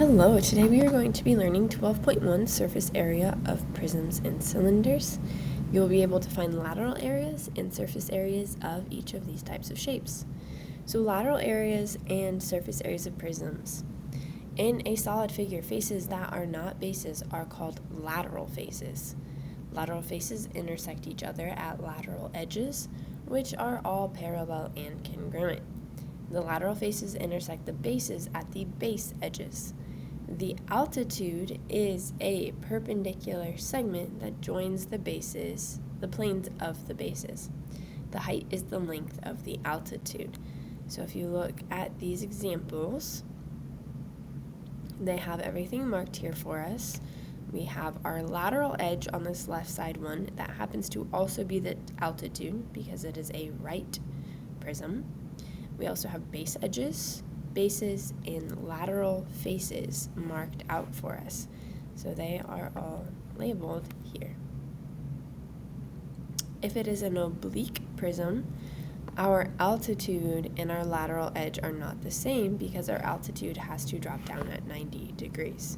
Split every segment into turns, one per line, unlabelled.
Hello, today we are going to be learning 12.1 surface area of prisms and cylinders. You'll be able to find lateral areas and surface areas of each of these types of shapes. So lateral areas and surface areas of prisms. In a solid figure, faces that are not bases are called lateral faces. Lateral faces intersect each other at lateral edges, which are all parallel and congruent. The lateral faces intersect the bases at the base edges. The altitude is a perpendicular segment that joins the bases, the planes of the bases. The height is the length of the altitude. So if you look at these examples, they have everything marked here for us. We have our lateral edge on this left side one that happens to also be the altitude because it is a right prism. We also have base edges, bases, and lateral faces marked out for us. So they are all labeled here. If it is an oblique prism, our altitude and our lateral edge are not the same because our altitude has to drop down at 90 degrees.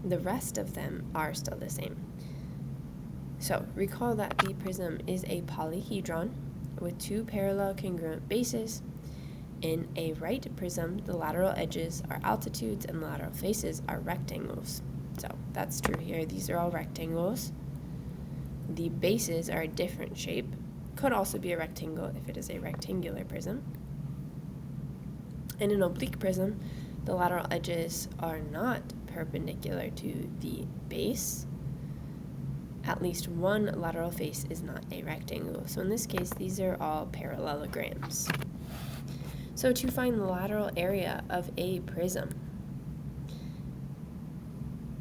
The rest of them are still the same. So recall that the prism is a polyhedron with two parallel congruent bases. In a right prism, the lateral edges are altitudes and lateral faces are rectangles. So that's true here. These are all rectangles. The bases are a different shape. Could also be a rectangle if it is a rectangular prism. In an oblique prism, the lateral edges are not perpendicular to the base. At least one lateral face is not a rectangle. So in this case, these are all parallelograms. So to find the lateral area of a prism,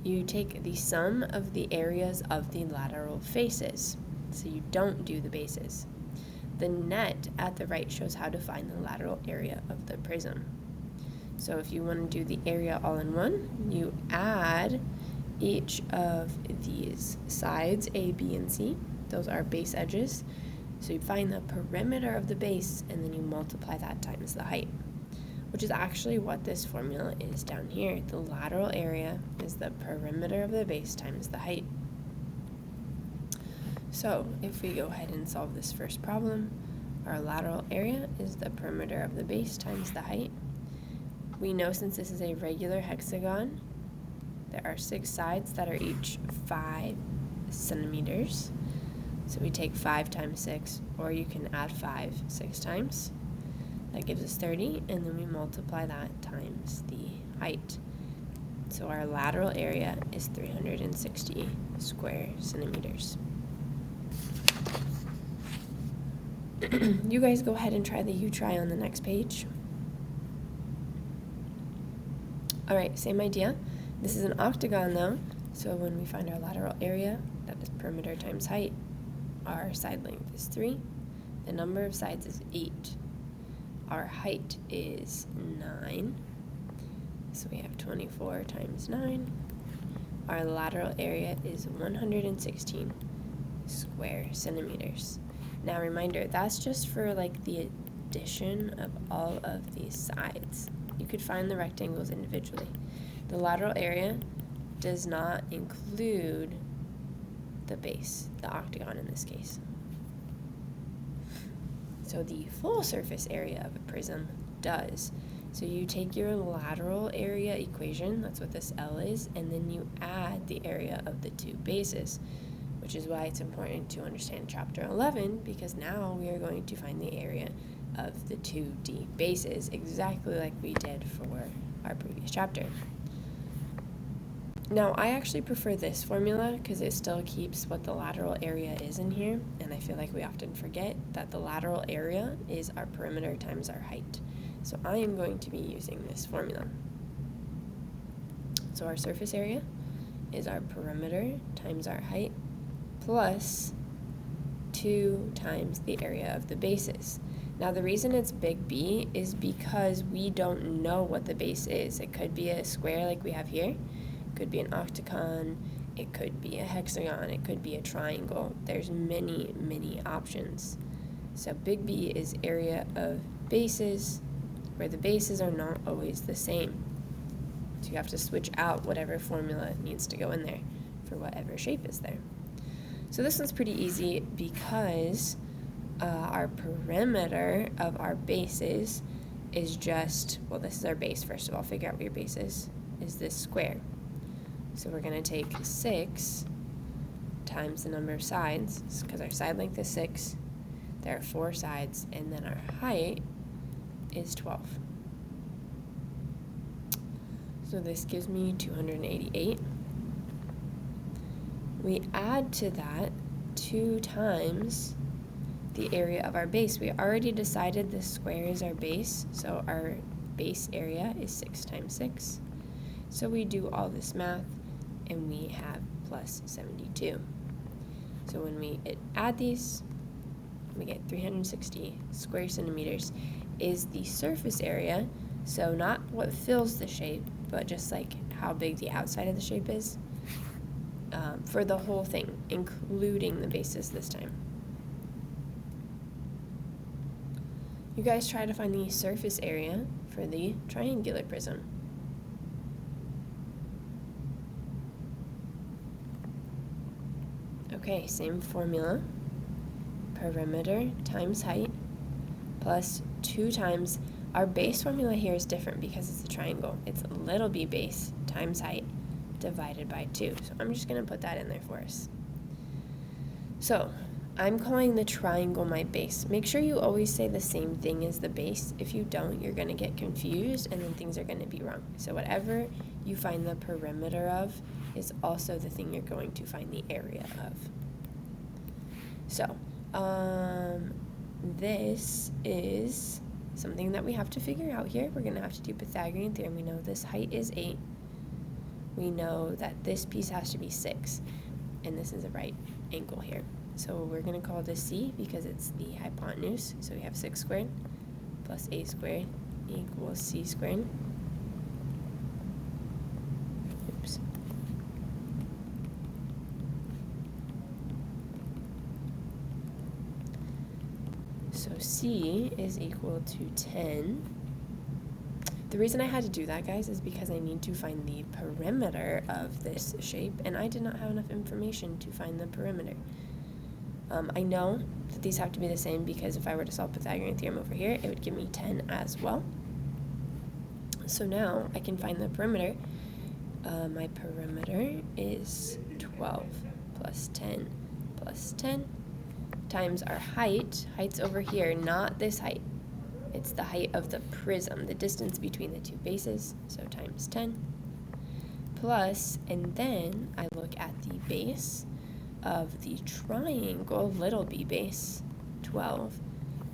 you take the sum of the areas of the lateral faces. So you don't do the bases. The net at the right shows how to find the lateral area of the prism. So if you want to do the area all in one, you add each of these sides, A, B, and C. Those are base edges. So you find the perimeter of the base, and then you multiply that times the height, which is actually what this formula is down here. The lateral area is the perimeter of the base times the height. So if we go ahead and solve this first problem, our lateral area is the perimeter of the base times the height. We know since this is a regular hexagon, there are 6 sides that are each 5 centimeters. So we take 5 times 6, or you can add 5 6 times. That gives us 30, and then we multiply that times the height. So our lateral area is 360 square centimeters. You guys go ahead and try the U-try on the next page. All right, same idea. This is an octagon though, so when we find our lateral area, that is perimeter times height. Our side length is 3. The number of sides is 8. Our height is 9. So we have 24 times 9. Our lateral area is 116 square centimeters. Now reminder, that's just for like the addition of all of these sides. You could find the rectangles individually. The lateral area does not include the base, the octagon in this case. So the full surface area of a prism does. So you take your lateral area equation, that's what this L is, and then you add the area of the two bases, which is why it's important to understand chapter 11, because now we are going to find the area of the 2D bases, exactly like we did for our previous chapter. Now, I actually prefer this formula because it still keeps what the lateral area is in here, and I feel like we often forget that the lateral area is our perimeter times our height. So I am going to be using this formula. So our surface area is our perimeter times our height plus 2 times the area of the bases. Now the reason it's big B is because we don't know what the base is. It could be a square like we have here. Could be an octagon, it could be a hexagon, it could be a triangle. There's many options. So big B is area of bases, where the bases are not always the same. So you have to switch out whatever formula needs to go in there for whatever shape is there. So this one's pretty easy because our perimeter of our bases is just, well, this is our base first of all. Figure out what your base is this square. So we're going to take 6 times the number of sides, because our side length is 6. There are 4 sides, and then our height is 12. So this gives me 288. We add to that 2 times the area of our base. We already decided this square is our base, so our base area is 6 times 6. So we do all this math, and we have plus 72. So when we add these, we get 360 square centimeters is the surface area, so not what fills the shape, but just like how big the outside of the shape is for the whole thing, including the bases this time. You guys try to find the surface area for the triangular prism. Okay, same formula. Perimeter times height plus 2 times, our base formula here is different because it's a triangle. It's little b base times height divided by 2. So I'm just going to put that in there for us. So I'm calling the triangle my base. Make sure you always say the same thing as the base. If you don't, you're going to get confused and then things are going to be wrong. So whatever you find the perimeter of is also the thing you're going to find the area of. So this is something that we have to figure out here. We're going to have to do Pythagorean theorem. We know this height is 8. We know that this piece has to be 6. And this is a right angle here. So we're going to call this C because it's the hypotenuse. So we have 6 squared plus 8 squared equals C squared. Oops. So C is equal to 10. The reason I had to do that, guys, is because I need to find the perimeter of this shape, and I did not have enough information to find the perimeter. I know that these have to be the same because if I were to solve Pythagorean theorem over here, it would give me 10 as well. So now I can find the perimeter. My perimeter is 12 plus 10 plus 10 times our height. Height's over here, not this height. It's the height of the prism, the distance between the two bases, so times 10. Plus, and then I look at the base of the triangle, little b base, 12,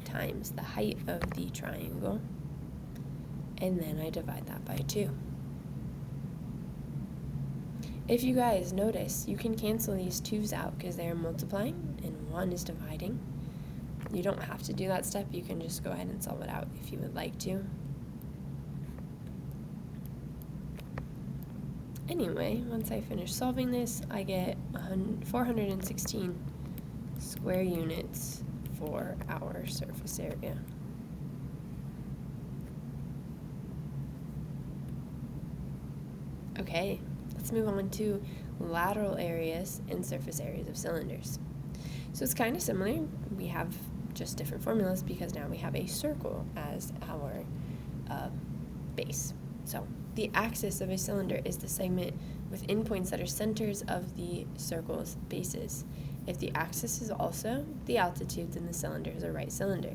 times the height of the triangle, and then I divide that by 2. If you guys notice, you can cancel these 2's out because they are multiplying and 1 is dividing. You don't have to do that step. You can just go ahead and solve it out if you would like to. Anyway, once I finish solving this, I get 416 square units for our surface area. Okay, let's move on to lateral areas and surface areas of cylinders. So it's kind of similar. We have just different formulas because now we have a circle as our base. So the axis of a cylinder is the segment with endpoints that are centers of the circle's bases. If the axis is also the altitude, then the cylinder is a right cylinder.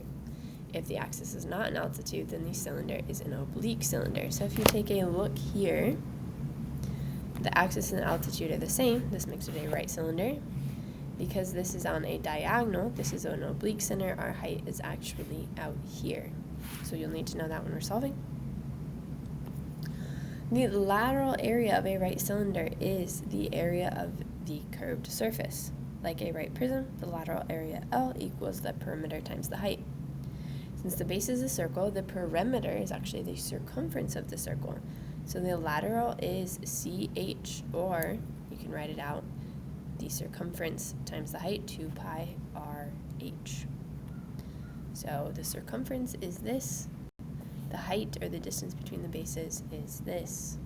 If the axis is not an altitude, then the cylinder is an oblique cylinder. So if you take a look here, the axis and the altitude are the same. This makes it a right cylinder. Because this is on a diagonal, this is an oblique center, our height is actually out here. So you'll need to know that when we're solving. The lateral area of a right cylinder is the area of the curved surface. Like a right prism, the lateral area L equals the perimeter times the height. Since the base is a circle, the perimeter is actually the circumference of the circle. So the lateral is CH, or you can write it out, the circumference times the height, 2 pi RH. So the circumference is this. The height, or the distance between the bases, is this.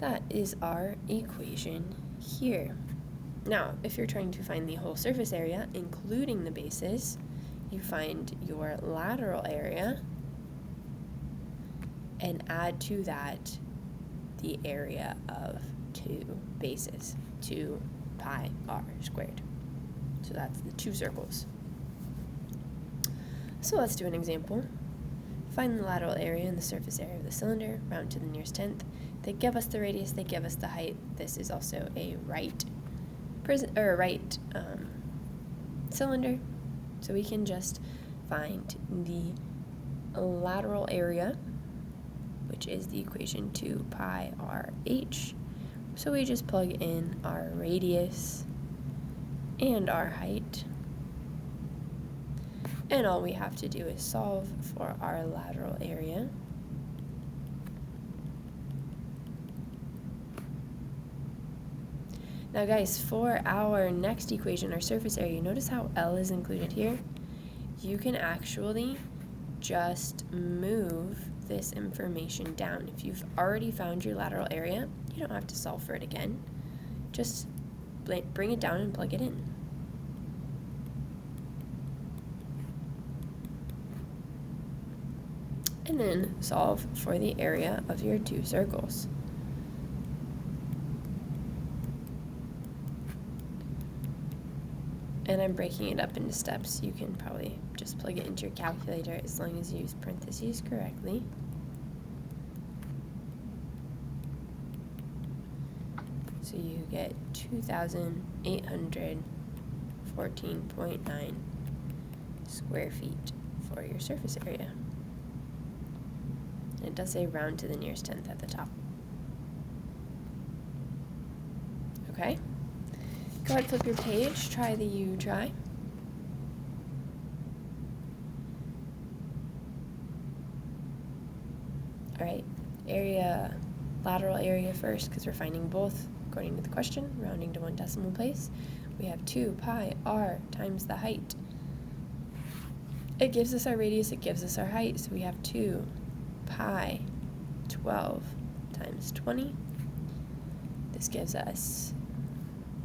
That is our equation here. Now, if you're trying to find the whole surface area, including the bases, you find your lateral area and add to that the area of two bases, 2 pi r squared. So that's the two circles. So let's do an example. Find the lateral area and the surface area of the cylinder, round to the nearest tenth. They give us the radius, they give us the height. This is also a right cylinder. So we can just find the lateral area, which is the equation 2 pi r h. So we just plug in our radius and our height. And all we have to do is solve for our lateral area. Now guys, for our next equation, our surface area, notice how L is included here? You can actually just move this information down. If you've already found your lateral area, you don't have to solve for it again. Just bring it down and plug it in. And then solve for the area of your two circles. And I'm breaking it up into steps. You can probably just plug it into your calculator as long as you use parentheses correctly. So you get 2,814.9 square feet for your surface area. And it does say round to the nearest tenth at the top. Okay? Go ahead, flip your page, try the U-try. All right, lateral area first, because we're finding both according to the question, rounding to one decimal place. We have 2 pi r times the height. It gives us our radius, it gives us our height, so we have 2 pi 12 times 20. This gives us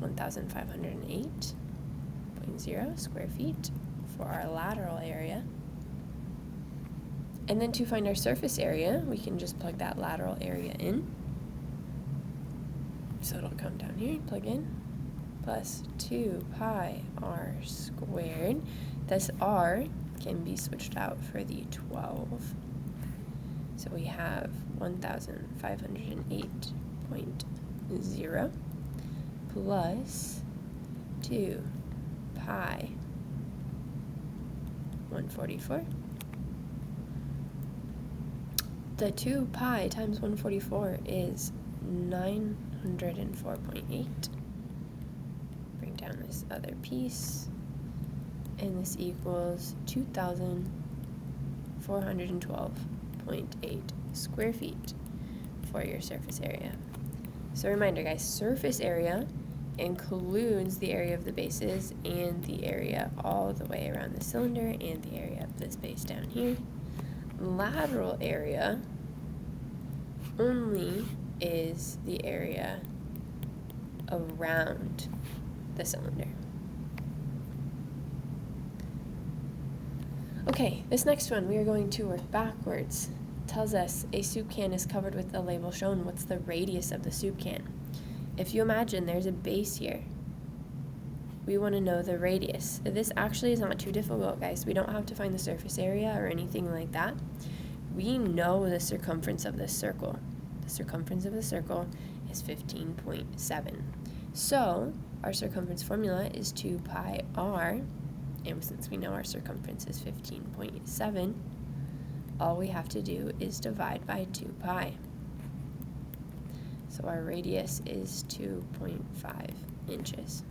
1,508.0 square feet for our lateral area. And then to find our surface area, we can just plug that lateral area in. So it'll come down here, plug in, plus 2 pi r squared. This r can be switched out for the 12. So we have 1,508.0 plus 2 pi 144. The 2 pi times 144 is 904.8. Bring down this other piece, and this equals 2,412.8 square feet for your surface area. So reminder guys, surface area includes the area of the bases and the area all the way around the cylinder and the area of this base down here. Lateral area only is the area around the cylinder. Okay, this next one we are going to work backwards. It tells us a soup can is covered with the label shown. What's the radius of the soup can? If you imagine there's a base here, we want to know the radius. This actually is not too difficult, guys. We don't have to find the surface area or anything like that. We know the circumference of this circle. The circumference of the circle is 15.7. So our circumference formula is 2 pi r, and since we know our circumference is 15.7, all we have to do is divide by 2 pi. So our radius is 2.5 inches.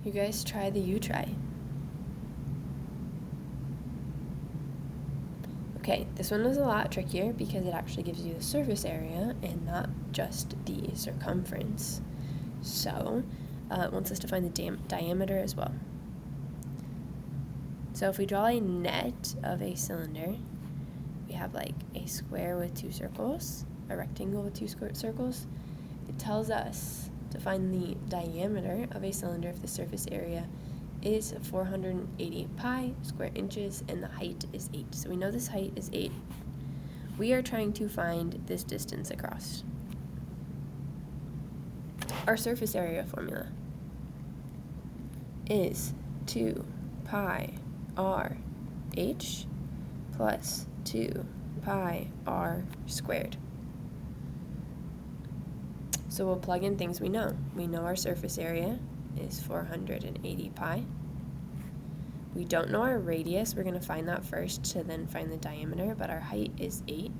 You guys try the U-try. Okay, this one was a lot trickier because it actually gives you the surface area and not just the circumference. So it wants us to find the diameter as well. So if we draw a net of a cylinder, we have like a square with two circles, a rectangle with two circles. It tells us to find the diameter of a cylinder if the surface area is 480 pi square inches and the height is 8. So we know this height is 8. We are trying to find this distance across. Our surface area formula is 2 pi r h plus 2 pi r squared. So we'll plug in things we know. We know our surface area is 480 pi. We don't know our radius. We're going to find that first to then find the diameter, but our height is 8.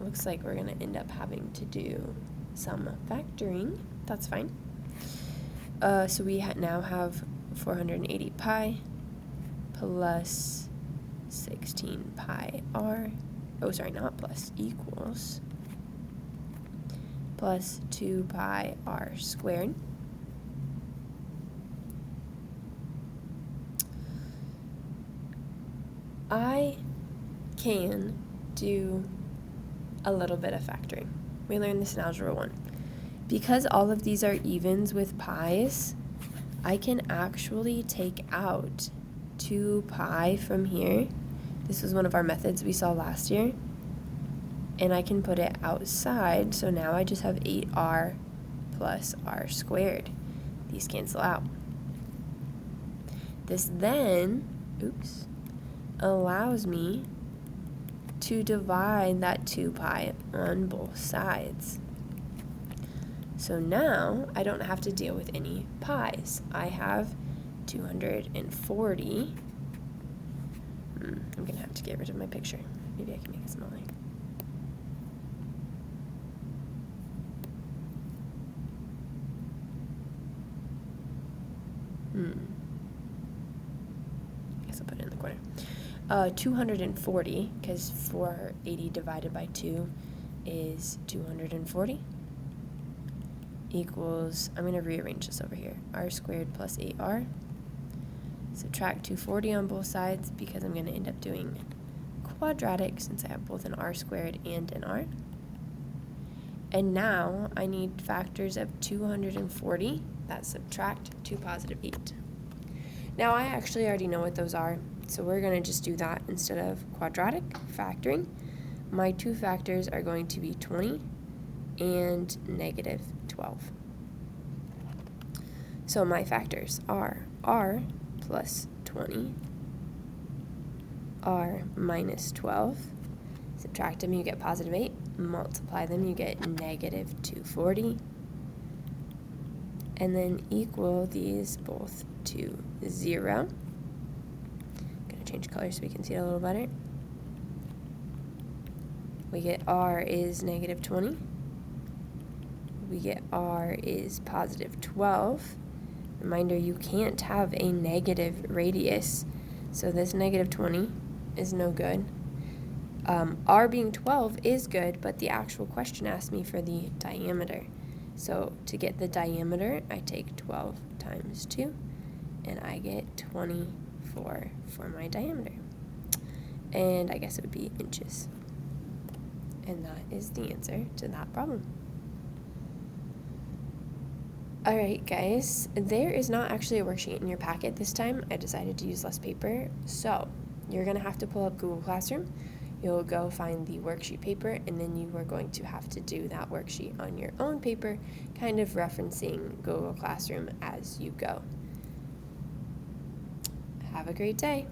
Looks like we're going to end up having to do some factoring. That's fine. So we now have 480 pi plus 16 pi r. Oh, sorry, not plus, equals plus 2 pi r squared. I can do a little bit of factoring. We learned this in Algebra 1. Because all of these are evens with pi's, I can actually take out 2 pi from here. This was one of our methods we saw last year. And I can put it outside, so now I just have 8r plus r squared. These cancel out. This then, allows me to divide that 2 pi on both sides. So now I don't have to deal with any pi's. I have 240. I'm going to have to get rid of my picture. Maybe I can make it smaller. I guess I'll put it in the corner. 240, because 480 divided by 2 is 240, equals, I'm going to rearrange this over here, r squared plus 8r. Subtract 240 on both sides because I'm going to end up doing quadratic since I have both an r squared and an r. And now I need factors of 240 that subtract to positive 8. Now I actually already know what those are, so we're going to just do that instead of quadratic factoring. My two factors are going to be 20 and negative 12. So my factors are r plus 20, r minus 12. Subtract them, you get positive 8. Multiply them, you get negative 240. And then equal these both to 0. I'm going to change color so we can see it a little better. We get r is negative 20. We get r is positive 12. Reminder, you can't have a negative radius, so this negative 20 is no good. R being 12 is good, but the actual question asked me for the diameter. So to get the diameter, I take 12 times 2, and I get 24 for my diameter. And I guess it would be inches. And that is the answer to that problem. Alright guys, there is not actually a worksheet in your packet this time. I decided to use less paper, so you're going to have to pull up Google Classroom. You'll go find the worksheet paper, and then you are going to have to do that worksheet on your own paper, kind of referencing Google Classroom as you go. Have a great day.